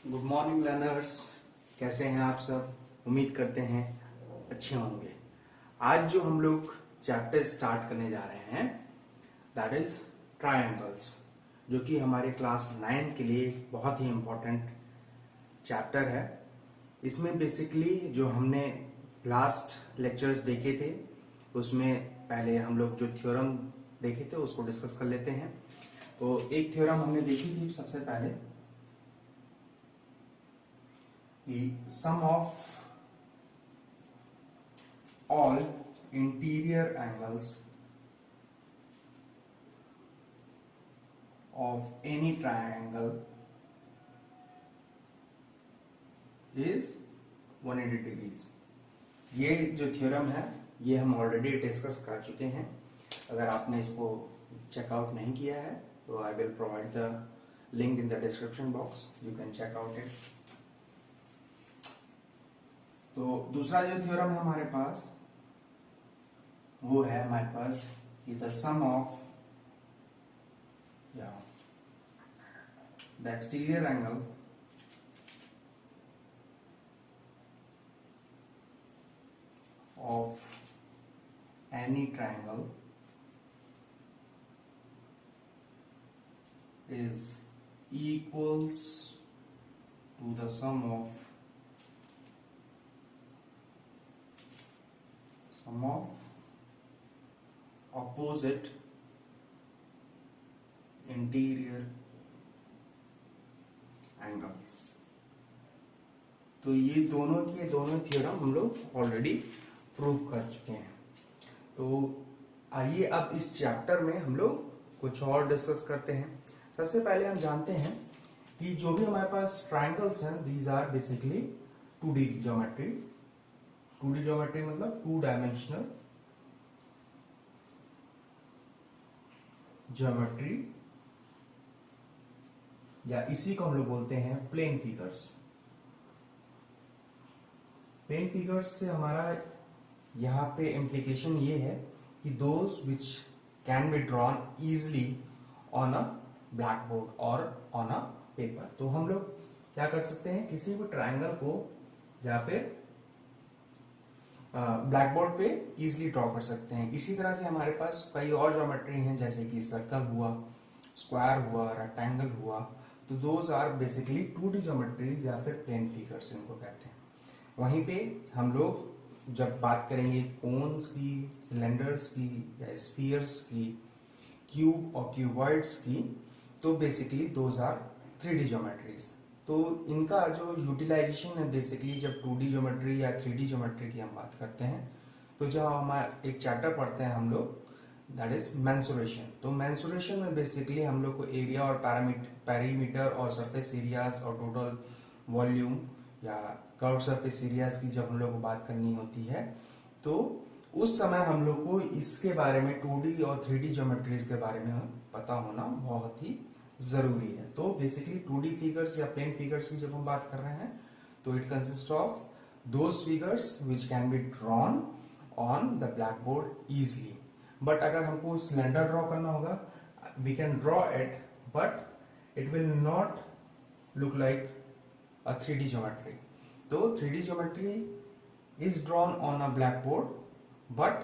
Good morning learners. कैसे हैं आप सब? उम्मीद करते हैं अच्छे होंगे। आज जो हम लोग चैप्टर स्टार्ट करने जा रहे हैं दैट इज ट्रायंगल्स, जो कि हमारे क्लास 9 के लिए बहुत ही इम्पोर्टेंट चैप्टर है। इसमें बेसिकली जो हमने लास्ट लेक्चर्स देखे थे उसमें पहले हम लोग जो थ्योरम देखे थे उसको डिस्कस कर लेते हैं। तो एक थ्योरम हमने देखी थी सबसे पहले, the sum of all interior angles of any triangle is 180 degrees। ये जो थ्योरम है ये हम ऑलरेडी डिस्कस कर चुके हैं। अगर आपने इसको चेकआउट नहीं किया है तो I will provide the link in the description box, you can check out it. तो दूसरा जो थ्योरम है हमारे पास वो है हमारे पास the sum of the exterior angle of any triangle is equals to the sum of opposite interior angles। तो ये दोनों के दोनों थ्योरम हम लोग ऑलरेडी प्रूव कर चुके हैं। तो आइए अब इस चैप्टर में हम लोग कुछ और डिस्कस करते हैं। सबसे पहले हम जानते हैं कि जो भी हमारे पास ट्रायंगल्स हैं these are basically 2D geometry. 2D geometry मतलब 2 डायमेंशनल ज्योमेट्री, या इसी को हम लोग बोलते हैं प्लेन फिगर्स। प्लेन फिगर्स से हमारा यहाँ पे इम्प्लीकेशन ये है कि those which can be drawn easily on a black board और ऑन अ पेपर। तो हम लोग क्या कर सकते हैं, किसी भी ट्रायंगल को या फिर ब्लैक बोर्ड पे इजिली ड्रॉ कर सकते हैं। इसी तरह से हमारे पास कई और ज्योमेट्री हैं जैसे कि सर्कल हुआ, स्क्वायर हुआ, रेक्टेंगल हुआ। तो those are basically 2D geometries या फिर प्लेन फिगर्स इनको कहते हैं। वहीं पे हम लोग जब बात करेंगे कोन्स की, सिलेंडर्स की या स्फीयर्स की, क्यूब और क्यूबॉइड्स की, तो basically those are 3D geometries. तो इनका जो यूटिलाइजेशन है बेसिकली जब 2D ज्योमेट्री या 3D ज्योमेट्री की हम बात करते हैं तो जब हमारा एक चैप्टर पढ़ते हैं हम लोग दैट इज मेंसुरेशन। तो मेंसुरेशन में बेसिकली हम लोग को एरिया और पेरीमीटर और सरफेस एरियाज और टोटल वॉल्यूम या कर्व सरफेस एरियाज की जब हम लोग को बात करनी होती है तो उस समय हम लोग को इसके बारे में 2D और 3D ज्योमेट्रीज के बारे में पता होना बहुत ही जरूरी है। तो बेसिकली 2D फिगर्स या प्लेन फिगर्स की जब हम बात कर रहे हैं तो it consist of those figures which can be drawn on the black board easily. But अगर हमको सिलेंडर ड्रॉ करना होगा we can draw it but it will not look like a 3D geometry. तो 3D geometry is drawn on a black board but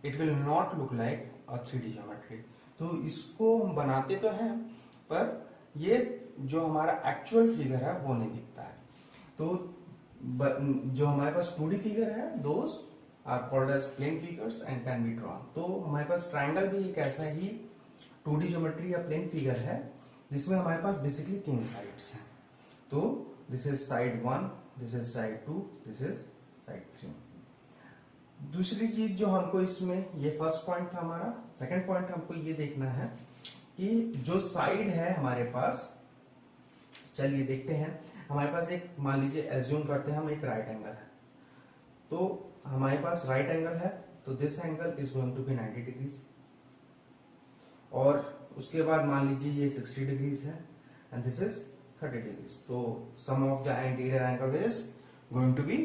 it will not look like a 3D geometry. तो इसको हम बनाते तो हैं पर ये जो हमारा एक्चुअल फिगर है वो नहीं दिखता है। तो जो हमारे पास 2D फिगर है those are called as plane figures and can be drawn. तो हमारे पास ट्रायंगल भी एक ऐसा ही 2D ज्योमेट्री या प्लेन फिगर है जिसमें हमारे पास बेसिकली 3 साइड्स हैं। तो this is side 1, this is side 2, this is side 3। दूसरी चीज जो हमको इसमें, ये फर्स्ट पॉइंट था हमारा। सेकंड पॉइंट हमको ये देखना है कि जो साइड है हमारे पास, चलिए देखते हैं। हमारे पास एक, मान लीजिए एज्यूम करते हैं हम एक राइट एंगल है। तो हमारे पास राइट एंगल है तो this angle is going to be 90 degrees और उसके बाद मान लीजिए ये 60 डिग्रीज है एंड दिस इज 30 डिग्रीज। तो sum of the interior angle is going to be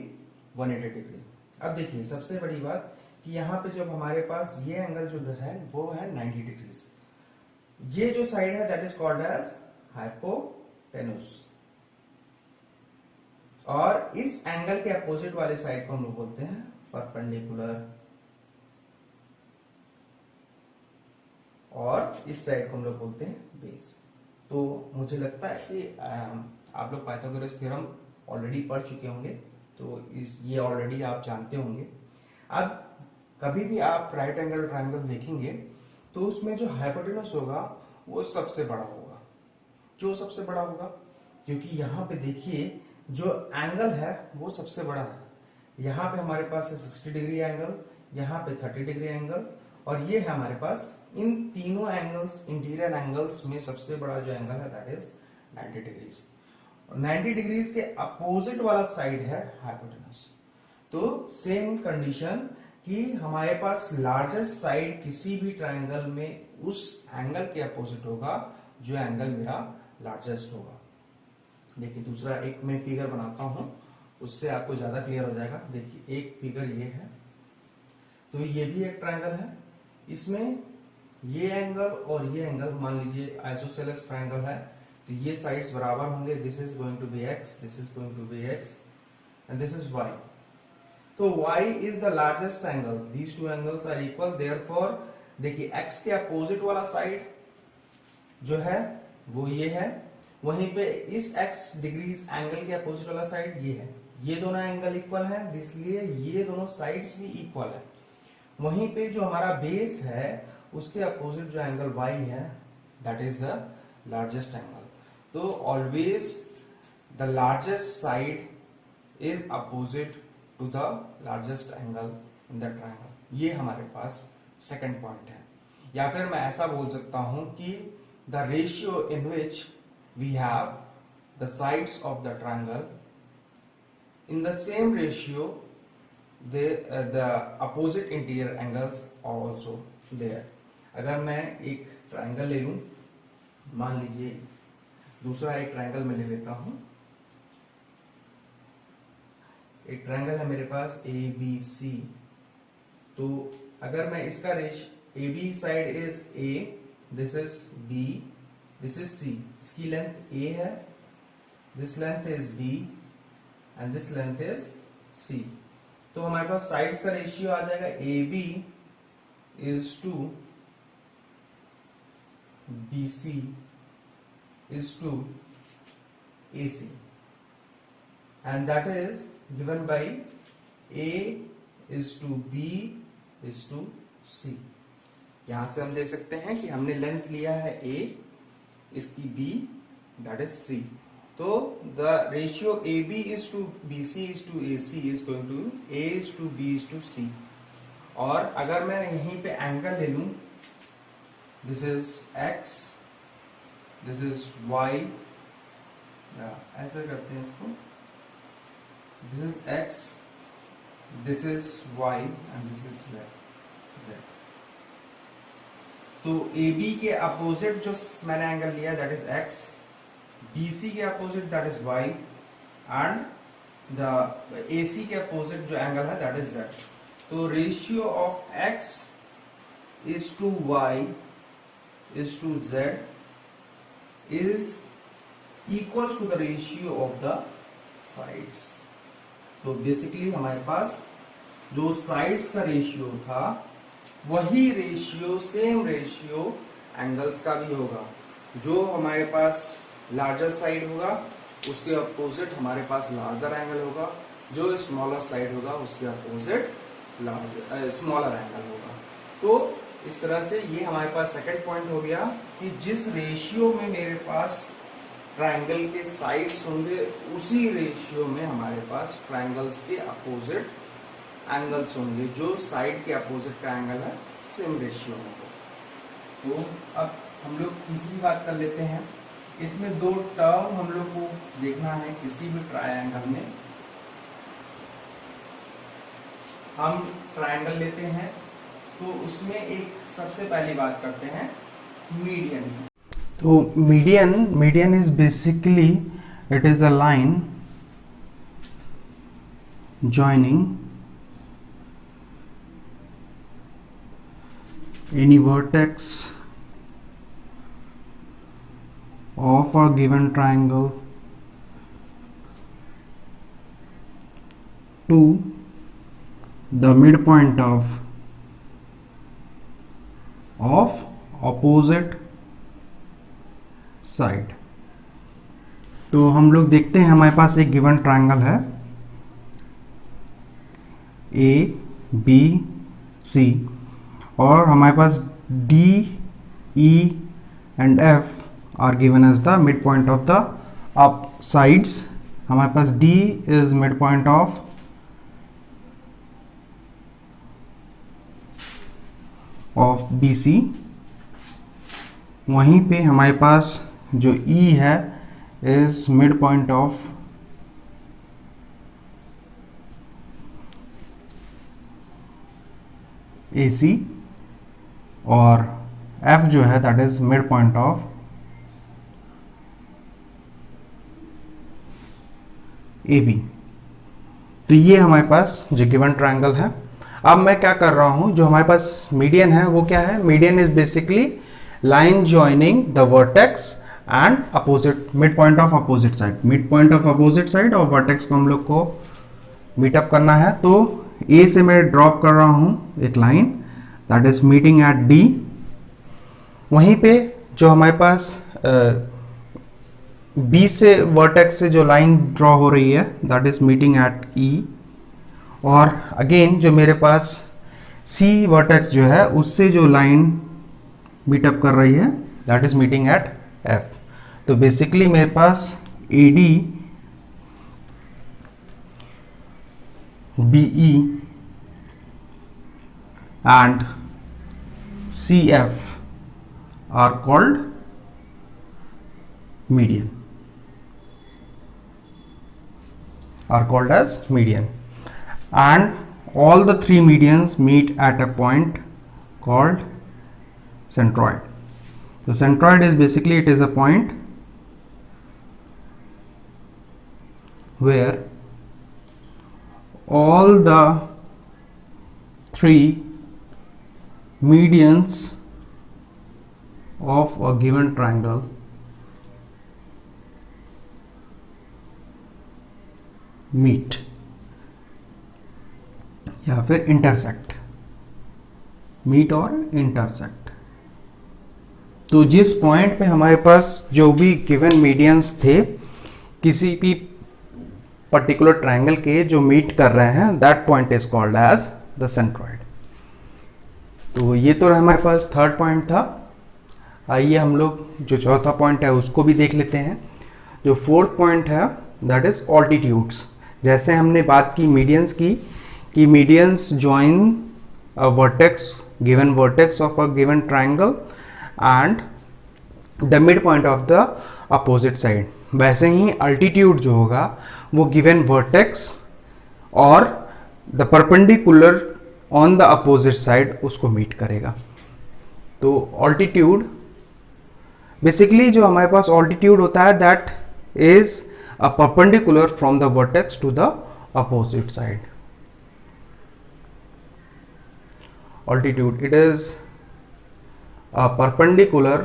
180 degrees. अब देखिए सबसे बड़ी बात कि यहाँ पे जब हमारे पास ये एंगल जो है वो है 90 डिग्रीज। ये जो साइड है दैट इज कॉल्ड एज हाइपोटेनुस। और इस एंगल के अपोजिट वाले साइड को हम लोग बोलते हैं परपेंडिकुलर, और इस साइड को हम लोग बोलते हैं बेस। तो मुझे लगता है कि आप लोग पाइथागोरस थ्योरम ऑलरेडी पढ़ चुके होंगे, तो ये ऑलरेडी आप जानते होंगे। अब कभी भी आप राइट एंगल ट्रायंगल देखेंगे तो उसमें जो हाइपोटेनस होगा वो सबसे बड़ा होगा। क्यों सबसे बड़ा होगा? क्योंकि यहाँ पे देखिए जो एंगल है वो सबसे बड़ा है। यहाँ पे हमारे पास है 60 डिग्री एंगल, यहाँ पे 30 डिग्री एंगल, और ये है हमारे पास इन तीनों एंगल्स, इंटीरियर एंगल्स में सबसे बड़ा जो एंगल है दैट इज 90 डिग्रीज। 90 डिग्रीज के अपोजिट वाला साइड है हाइपोटेनस। तो सेम कंडीशन कि हमारे पास लार्जेस्ट साइड किसी भी ट्रायंगल में उस एंगल के अपोजिट होगा जो एंगल मेरा लार्जेस्ट होगा। देखिए दूसरा एक मैं फिगर बनाता हूं, उससे आपको ज्यादा क्लियर हो जाएगा। देखिए एक फिगर ये है, तो ये भी एक ट्रायंगल है, इसमें ये एंगल और ये एंगल मान लीजिए आइसोसेलेस ट्रायंगल है, तो ये साइड्स बराबर होंगे। This is going to be x, this is going to be x and this is y. तो y is the largest angle, these two angles are equal, therefore देखिए x के opposite वाला side जो है वो ये है, वहीं पे इस x डिग्रीज एंगल के अपोजिट वाला साइड ये है। ये दोनों एंगल इक्वल है, इसलिए ये दोनों साइड्स भी इक्वल है। वहीं पे जो हमारा बेस है उसके अपोजिट जो एंगल y है that is the largest angle. तो always the largest side is opposite to the largest angle in the triangle. ये हमारे पास सेकंड पॉइंट है। या फिर मैं ऐसा बोल सकता हूं कि the ratio in which we have the sides of the triangle, in the same ratio the opposite interior angles are also there। अगर मैं एक ट्रायंगल ले लूं, मान लीजिए दूसरा एक ट्रायंगल मैं ले लेता हूं। एक ट्रायंगल है मेरे पास ए बी सी, तो अगर मैं इसका रेश A B side is a, this is b, this is c, इसकी लेंथ ए है, this length is b and this length is c. तो हमारे पास साइड्स का रेशियो आ जाएगा A B is to B C is to A C, and that is given by a is to b is to c. यहां से हम देख सकते हैं कि हमने लेंथ लिया है ए, इसकी बी, दैट इज सी। तो the ratio A B is to B C is to A C is going to a is to b is to c. और अगर मैं यहीं पे एंगल ले लूं, this is x, this is y, ऐसा करते हैं इसको, this is x, this is y and this is z. तो ए बी के अपोजिट जो मैंने एंगल लिया दैट इज एक्स, BC के opposite that is y, and the AC के अपोजिट जो एंगल है दैट इज z। तो ratio of x is to y is to z is equals to the ratio of the sides. तो basically हमारे पास जो sides का ratio था वही रेशियो, सेम रेशियो एंगल्स का भी होगा। जो हमारे पास लार्जर साइड होगा उसके अपोजिट हमारे पास लार्जर एंगल होगा, जो स्मॉलर साइड होगा उसके अपोजिट स्मॉलर एंगल होगा। तो इस तरह से ये हमारे पास सेकंड पॉइंट हो गया कि जिस रेशियो में मेरे पास ट्रायंगल के साइड्स होंगे उसी रेशियो में हमारे पास ट्रायंगल्स के अपोजिट एंगल्स होंगे। जो साइड के अपोजिट का एंगल है सेम रेशियो में हो। तो अब हम लोग तीसरी बात कर लेते हैं। इसमें दो टर्म हम लोग को देखना है किसी भी ट्रायंगल में। हम ट्रायंगल लेते हैं तो उसमें एक सबसे पहली बात करते हैं मीडियन। तो median is basically it is a line joining any vertex of a given triangle to the midpoint of opposite side। तो हम लोग देखते हैं हमारे पास एक गिवन ट्रायंगल है ए बी सी और हमारे पास D E and F are given as the mid point of the up sides. हमारे पास D is mid point of B C, वहीं पे हमारे पास जो ई है is mid point of A C और एफ जो है that is mid point of A B. तो ये हमारे पास जो गिवन ट्रायंगल है। अब मैं क्या कर रहा हूं, जो हमारे पास मीडियन है वो क्या है, median is basically line joining the vertex and opposite mid point of opposite side. Mid point of opposite side और वर्टेक्स को हम लोग को मीटअप करना है। तो ए से मैं ड्रॉप कर रहा हूं एक line that is meeting eight D. वहीं पे जो हमारे पास बी से वर्टेक्स से जो लाइन ड्रॉ हो रही है दैट इज मीटिंग एट ई। और अगेन जो मेरे पास सी वर्टेक्स जो है उससे जो लाइन मीटअप कर रही है that is meeting at F. तो बेसिकली मेरे पास A D B E and C F are called median, are called as median, and all the three medians meet at a point called centroid. So centroid is basically it is a point where all the three medians of a given triangle meet या फिर intersect, meet और intersect. तो जिस point पे हमारे पास जो भी गिवन मीडियंस थे किसी भी पर्टिकुलर ट्रायंगल के जो मीट कर रहे हैं that point is called as the centroid. तो ये तो हमारे पास थर्ड पॉइंट था। आइए हम लोग जो चौथा पॉइंट है उसको भी देख लेते हैं। जो फोर्थ पॉइंट है दैट इज ऑल्टीट्यूड्स। जैसे हमने बात की मीडियंस की कि medians join a vertex, given vertex of a given triangle and the mid point of the opposite side, वैसे ही अल्टीट्यूड जो होगा वो गिवन वर्टेक्स और the perpendicular on the opposite side उसको मीट करेगा। तो ऑल्टीट्यूड बेसिकली जो हमारे पास ऑल्टीट्यूड होता है that is a perpendicular from the vertex to the opposite side. Altitude, it is a perpendicular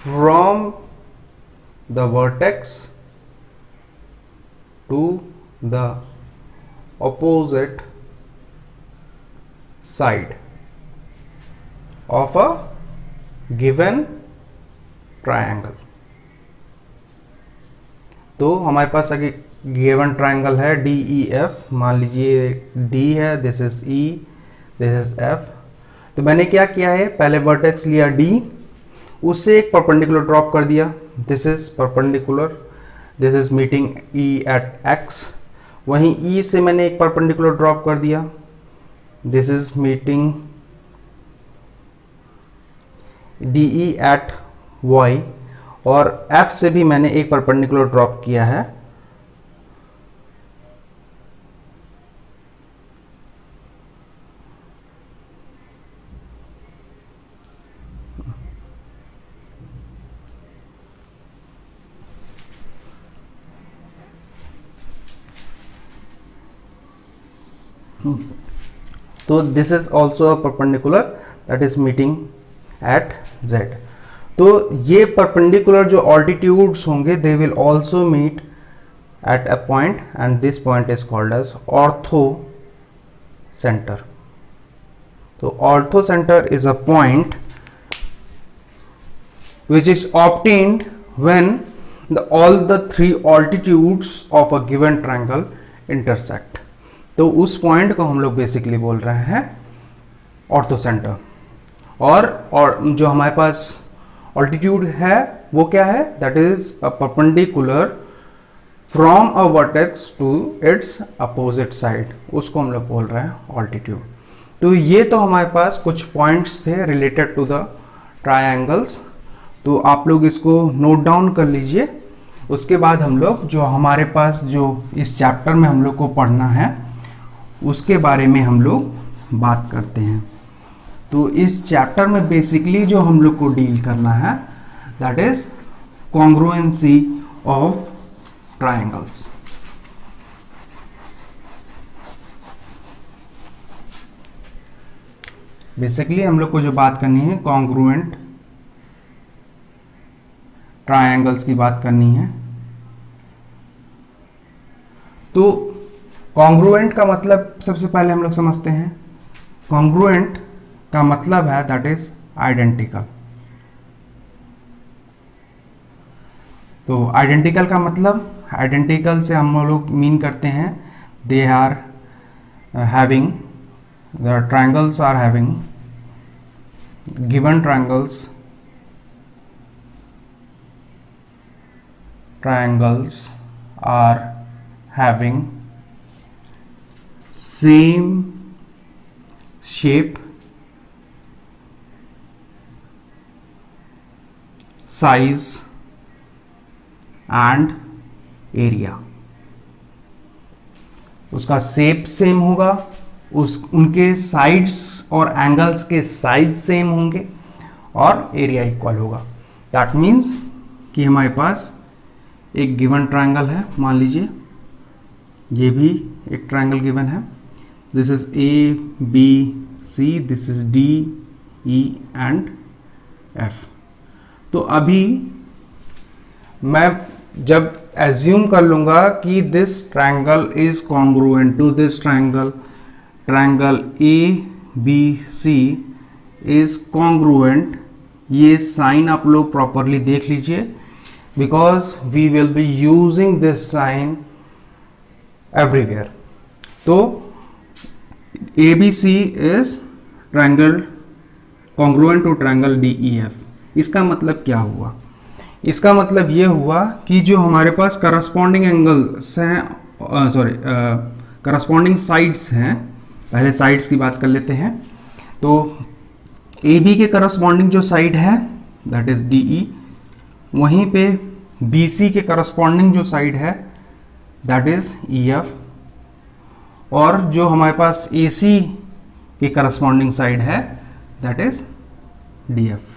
from the vertex to the opposite side of a given triangle। तो हमारे पास अगर given triangle है D E F, मान लीजिए D है, this is E, this is F. तो मैंने क्या किया है, पहले वर्टेक्स लिया डी, उससे एक परपेंडिकुलर ड्रॉप कर दिया, this is perpendicular, this is meeting E at X. वहीं ई से मैंने एक परपेंडिकुलर ड्रॉप कर दिया, this is meeting D E at Y. और एफ से भी मैंने एक परपेंडिकुलर ड्रॉप किया है, तो this is also a perpendicular that is meeting at z। तो ये परपेंडिकुलर जो ऑल्टीट्यूड्स होंगे they will also meet at a point and this point is called as ortho centre. तो ortho centre is a point which is obtained when all the three altitudes of a given triangle intersect. तो उस point को हम लोग basically बोल रहे हैं ortho centre. और जो हमारे पास ऑल्टीट्यूड है वो क्या है, that is a perpendicular from a vertex to its opposite side, उसको हम लोग बोल रहे हैं ऑल्टीट्यूड. तो ये तो हमारे पास कुछ पॉइंट्स थे रिलेटेड टू द ट्रायंगल्स. तो आप लोग इसको नोट डाउन कर लीजिए. उसके बाद हम लोग जो हमारे पास जो इस चैप्टर में हम लोग को पढ़ना है उसके बारे में हम लोग बात करते हैं. तो इस चैप्टर में बेसिकली जो हम लोग को डील करना है that is congruency of triangles. Basically हम लोग को जो बात करनी है कॉन्ग्रुएंट ट्रायंगल्स की बात करनी है. तो कॉन्ग्रुएंट का मतलब सबसे पहले हम लोग समझते हैं. कॉन्ग्रुएंट का मतलब है दैट इज आइडेंटिकल. तो आइडेंटिकल का मतलब, आइडेंटिकल से हम लोग मीन करते हैं they are having, the triangles are having, given triangles are having same shape, size and area. उसका शेप सेम होगा, उनके साइड्स और एंगल्स के साइज सेम होंगे और एरिया इक्वल होगा. दैट मीन्स कि हमारे पास एक गिवन ट्रायंगल है, मान लीजिए ये भी एक ट्रायंगल गिवन है. This is A B C, this is D E and F. तो अभी मैं जब एज्यूम कर लूंगा कि this triangle is congruent to this triangle, triangle A B C is congruent. ये साइन आप लोग प्रॉपरली देख लीजिए because we will be using this sign everywhere. तो ABC is triangle congruent to triangle DEF. इसका मतलब क्या हुआ? इसका मतलब ये हुआ कि जो हमारे पास करस्पॉन्डिंग एंगल्स हैं, करस्पॉन्डिंग साइड्स हैं, पहले साइड्स की बात कर लेते हैं. तो AB के करस्पॉन्डिंग जो साइड है दैट इज DE, वहीं पे BC के करस्पॉन्डिंग जो साइड है दैट इज EF, और जो हमारे पास AC के करस्पॉन्डिंग साइड है दैट इज DF.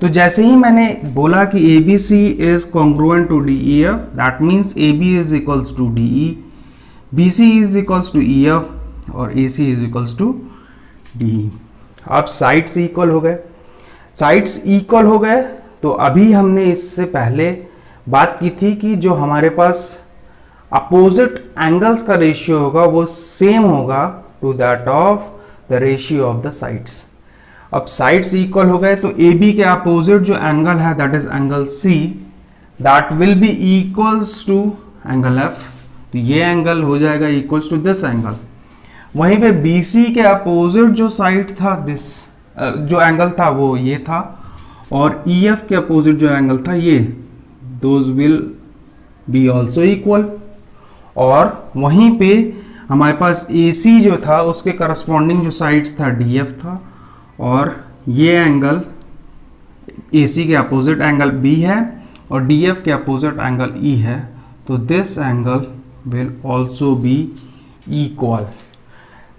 तो जैसे ही मैंने बोला कि ABC is congruent to DEF, that means AB is equals to DE, BC is equals to EF और AC is equals to DE. अब साइड्स इक्वल हो गए. साइड्स इक्वल हो गए तो अभी हमने इससे पहले बात की थी कि जो हमारे पास अपोजिट एंगल्स का रेशियो होगा वो सेम होगा to that of the ratio of the sides. अब साइड्स इक्वल हो गए तो AB के अपोजिट जो एंगल है that is angle C, that will be equals to angle F. तो ये एंगल हो जाएगा इक्वल्स टू दिस एंगल. वहीं पे BC के अपोजिट जो साइड था, दिस जो एंगल था वो ये था, और EF के अपोजिट जो एंगल था ये, those will be also equal. और वहीं पे हमारे पास AC जो था उसके करस्पॉन्डिंग जो साइड्स था DF था, और ये एंगल AC के अपोजिट एंगल B है और DF के अपोजिट एंगल E है. तो this angle will also be equal.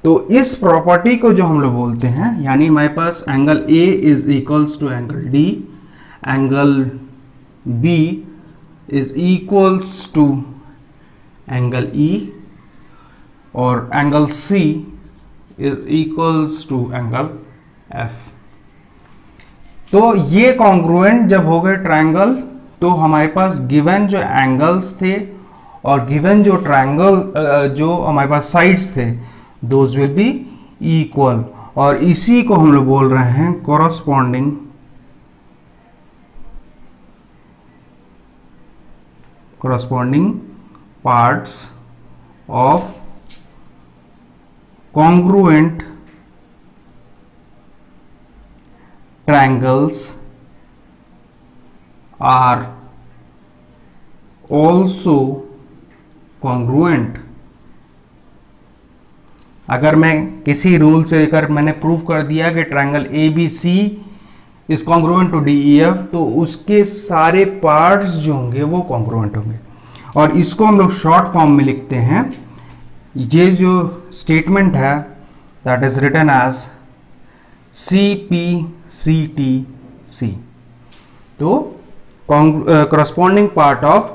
तो इस प्रॉपर्टी को जो हम लोग बोलते हैं, यानी हमारे पास angle A is equals to angle D, angle B is equals to angle E, और angle C is equals to angle F. तो ये कॉन्ग्रुएंट जब हो गए ट्रायंगल, तो हमारे पास गिवन जो एंगल्स थे और गिवन जो ट्रायंगल जो हमारे पास साइड्स थे, दोज विल बी इक्वल। और इसी को हम लोग बोल रहे हैं corresponding parts of congruent triangles are also congruent। अगर मैं किसी रूल से अगर मैंने प्रूव कर दिया कि triangle A B C is congruent to D E F, तो उसके सारे पार्ट्स जो होंगे वो कॉन्ग्रुएंट होंगे। और इसको हम लोग शॉर्ट फॉर्म में लिखते हैं। ये जो स्टेटमेंट है that is written as C P C T C. तो corresponding part of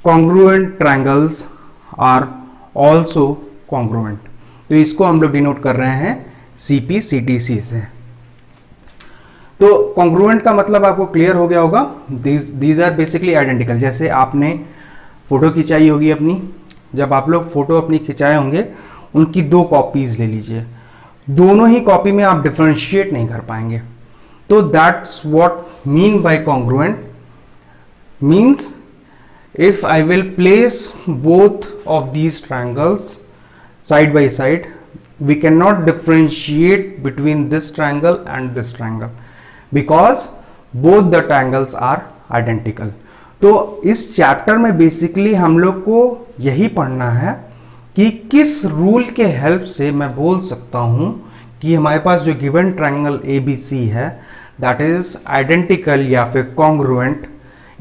congruent triangles are also congruent। तो इसको हम लोग डिनोट कर रहे हैं CP-CTC से। तो कॉन्ग्रुएंट का मतलब आपको क्लियर हो गया होगा। These are basically identical. जैसे आपने फोटो खिंचाई होगी अपनी, जब आप लोग फोटो अपनी खिंचाए होंगे, उनकी 2 कॉपीज ले लीजिए, दोनों ही कॉपी में आप डिफरेंशिएट नहीं कर पाएंगे। तो that's what mean by congruent. Means if I will place both of these triangles side by side, we cannot differentiate between this triangle and this triangle because both the triangles are identical। तो इस chapter में basically हम लोग को यही पढ़ना है कि किस रूल के हेल्प से मैं बोल सकता हूं कि हमारे पास जो गिवन ट्रायंगल ABC है दैट इज आइडेंटिकल या फिर congruent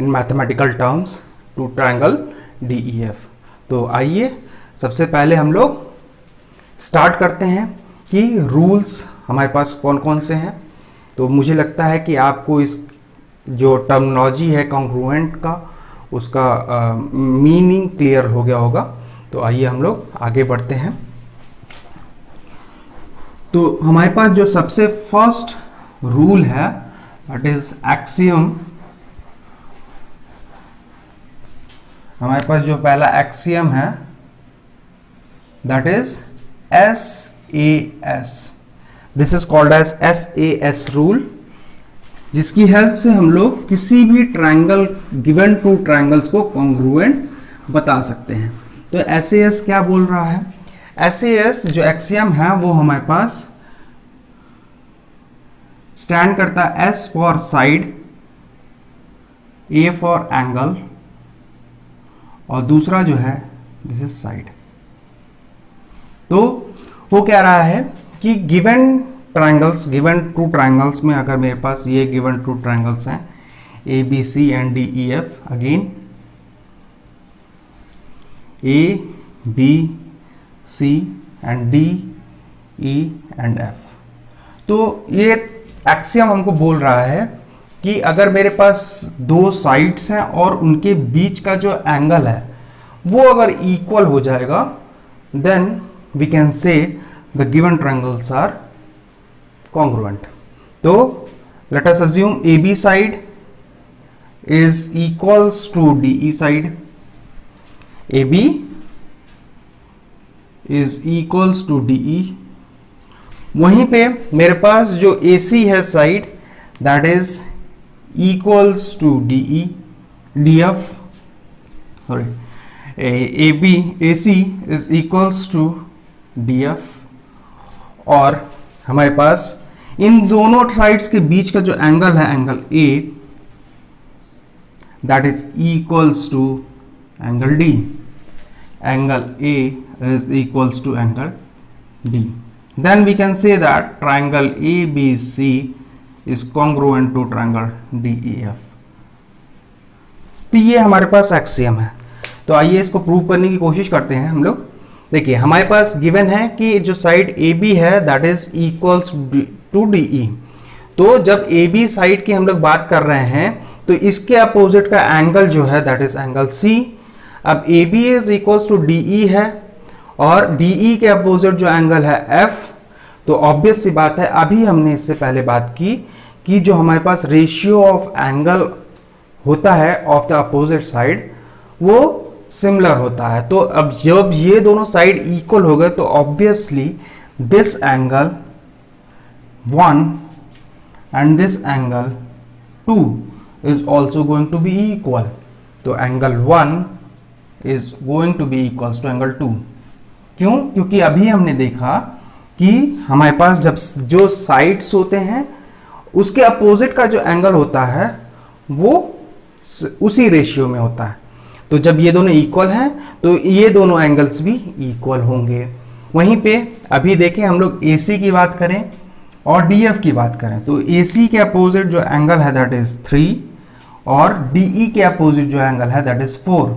in mathematical terms to triangle DEF। तो आइए सबसे पहले हम लोग स्टार्ट करते हैं कि रूल्स हमारे पास कौन कौन से हैं। तो मुझे लगता है कि आपको इस जो टर्मिनोलॉजी है कॉन्ग्रुएंट का, उसका मीनिंग क्लियर हो गया होगा। तो आइए हम लोग आगे बढ़ते हैं। तो हमारे पास जो सबसे फर्स्ट रूल है दैट इज एक्सियम। हमारे पास जो पहला एक्सियम है that is SAS। This is called as SAS rule, जिसकी हेल्प से हम लोग किसी भी ट्रायंगल गिवन 2 ट्रायंगल्स को कॉन्ग्रुएंट बता सकते हैं। तो SAS क्या बोल रहा है? SAS जो एक्सियम है वो हमारे पास स्टैंड करता है S for side, A for angle, और दूसरा जो है दिस इज साइड। तो वो कह रहा है कि गिवन ट्रायंगल्स, गिवन 2 ट्रायंगल्स में अगर मेरे पास ये गिवन 2 ट्रायंगल्स हैं ABC and DEF, again ABC and DE and F। तो ये एक्सियम हमको बोल रहा है कि अगर मेरे पास 2 साइड्स हैं और उनके बीच का जो एंगल है वो अगर इक्वल हो जाएगा, then we can say the given triangles are congruent. तो let us assume AB side is equals to DE side, AB is equals to DE। वहीं पे मेरे पास जो AC है side that is equals to DE, DF, sorry, AC is equals to DF। और हमारे पास इन दोनों साइड्स के बीच का जो एंगल है angle A that is equals to angle D, angle A is equals to angle D। Then we can say that triangle ABC is congruent to triangle DEF। तो ये हमारे पास एक्सियम है। तो आइए इसको प्रूव करने की कोशिश करते हैं हम लोग। देखिए हमारे पास गिवन है कि जो साइड AB है that is equals to DE। तो जब AB साइड की हम लोग बात कर रहे हैं तो इसके अपोजिट का एंगल जो है दैट इज एंगल C। अब AB is equals to DE है और DE के अपोजिट जो एंगल है F। तो ऑब्वियस सी बात है, अभी हमने इससे पहले बात की कि जो हमारे पास रेशियो ऑफ एंगल होता है ऑफ द अपोजिट साइड वो सिमिलर होता है। तो अब जब ये दोनों साइड इक्वल हो गए तो obviously this angle 1 and this angle 2 is also going to be equal. तो angle 1 is going to be equals to angle 2। क्यों? क्योंकि अभी हमने देखा कि हमारे पास जब जो साइड्स होते हैं उसके अपोजिट का जो एंगल होता है वो उसी रेशियो में होता है। तो जब ये दोनों इक्वल हैं तो ये दोनों एंगल्स भी इक्वल होंगे। वहीं पे अभी देखें हम लोग AC की बात करें और DF की बात करें तो AC के अपोजिट जो एंगल है दैट इज 3 और DE के अपोजिट जो एंगल है दैट इज 4।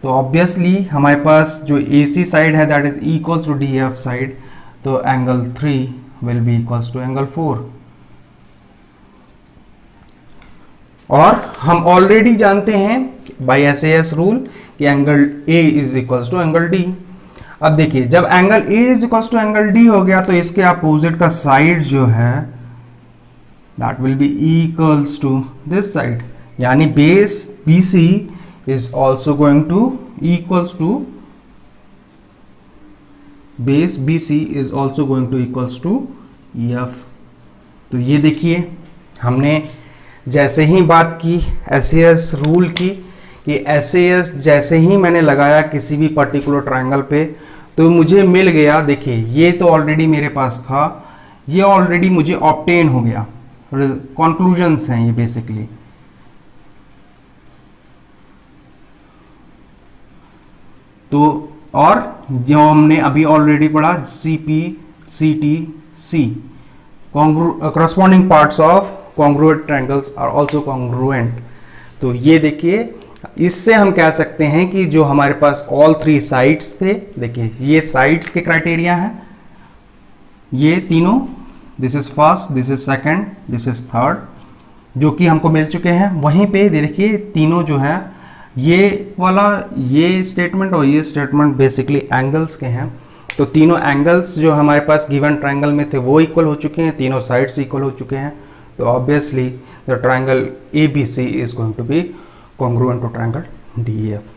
तो ऑब्वियसली हमारे पास जो AC साइड है that is equal to DF side, तो angle 3 will be equals to angle 4। और हम ऑलरेडी जानते हैं बाय SAS रूल कि angle A is equals to angle D। अब देखिए जब angle A is equals to angle D हो गया तो इसके अपोजिट का साइड जो है that will be equals to this side, यानी base BC is also going to equals to base BC is also going to equals to EF। तो ये देखिए हमने जैसे ही बात की SAS रूल की कि SAS जैसे ही मैंने लगाया किसी भी पर्टिकुलर ट्रायंगल पे तो मुझे मिल गया। देखिए ये तो ऑलरेडी मेरे पास था, ये ऑलरेडी मुझे ऑब्टेन हो गया। कंक्लूजन्स हैं ये बेसिकली। तो और जो हमने अभी ऑलरेडी पढ़ा CP CT C corresponding parts of congruent triangles are also congruent। तो ये देखिए इससे हम कह सकते हैं कि जो हमारे पास ऑल 3 साइड्स थे, देखिए ये साइड्स के क्राइटेरिया हैं, ये तीनों, this is first, this is second, this is third, जो कि हमको मिल चुके हैं। वहीं पे देखिए तीनों जो है ये वाला ये स्टेटमेंट और ये स्टेटमेंट बेसिकली एंगल्स के हैं। तो तीनों एंगल्स जो हमारे पास गिवन ट्रायंगल में थे वो इक्वल हो चुके हैं, तीनों साइड्स इक्वल हो चुके हैं। तो obviously the triangle ABC is going to be congruent to triangle DEF।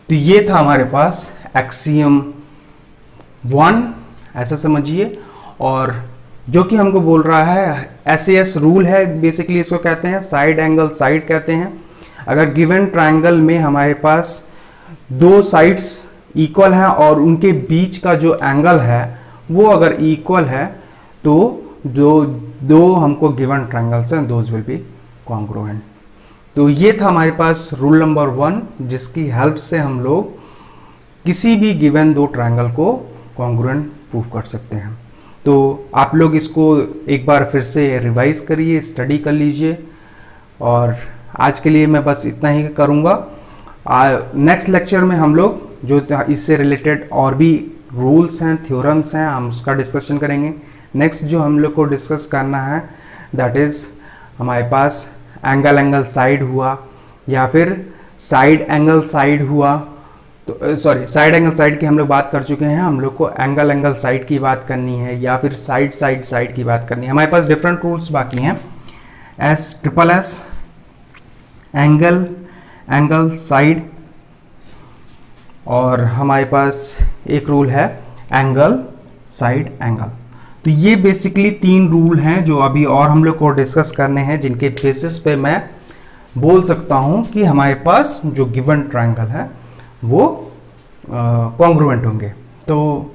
तो ये था हमारे पास एक्सियम 1, ऐसा समझिए। और जो कि हमको बोल रहा है SAS रूल है, बेसिकली इसको कहते हैं साइड एंगल साइड कहते हैं। अगर गिवन ट्रायंगल में हमारे पास 2 साइड्स इक्वल हैं और उनके बीच का जो एंगल है वो अगर इक्वल है तो दो हमको गिवन ट्रायंगल्स हैं, दोज विल बी कॉन्ग्रुएंट। तो ये था हमारे पास रूल नंबर 1 जिसकी हेल्प से हम लोग किसी भी गिवन 2 ट्रायंगल को कॉन्ग्रुएंट प्रूव कर सकते हैं। तो आप लोग इसको एक बार फिर से रिवाइज करिए, स्टडी कर लीजिए। और आज के लिए मैं बस इतना ही करूँगा। नेक्स्ट लेक्चर में हम लोग जो इससे रिलेटेड और भी रूल्स हैं, थ्योरम्स हैं, हम उसका डिस्कशन करेंगे। नेक्स्ट जो हम लोग को डिस्कस करना है दैट इज़ हमारे पास एंगल साइड हुआ या फिर साइड एंगल साइड हुआ। तो सॉरी, साइड एंगल साइड की हम लोग बात कर चुके हैं। हम लोग को एंगल साइड की बात करनी है या फिर साइड की बात करनी है। हमारे पास डिफरेंट रूल्स बाकी हैं। SSS एंगल साइड, और हमारे पास एक रूल है एंगल साइड एंगल। तो ये बेसिकली 3 रूल हैं जो अभी और हम लोग को डिस्कस करने हैं, जिनके बेसिस पे मैं बोल सकता हूँ कि हमारे पास जो गिवन ट्रायंगल है वो कॉन्ग्रुएंट होंगे। तो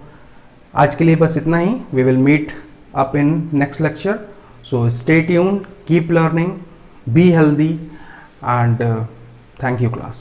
आज के लिए बस इतना ही। We will meet up in next lecture. So stay tuned, keep learning, be healthy, and thank you class।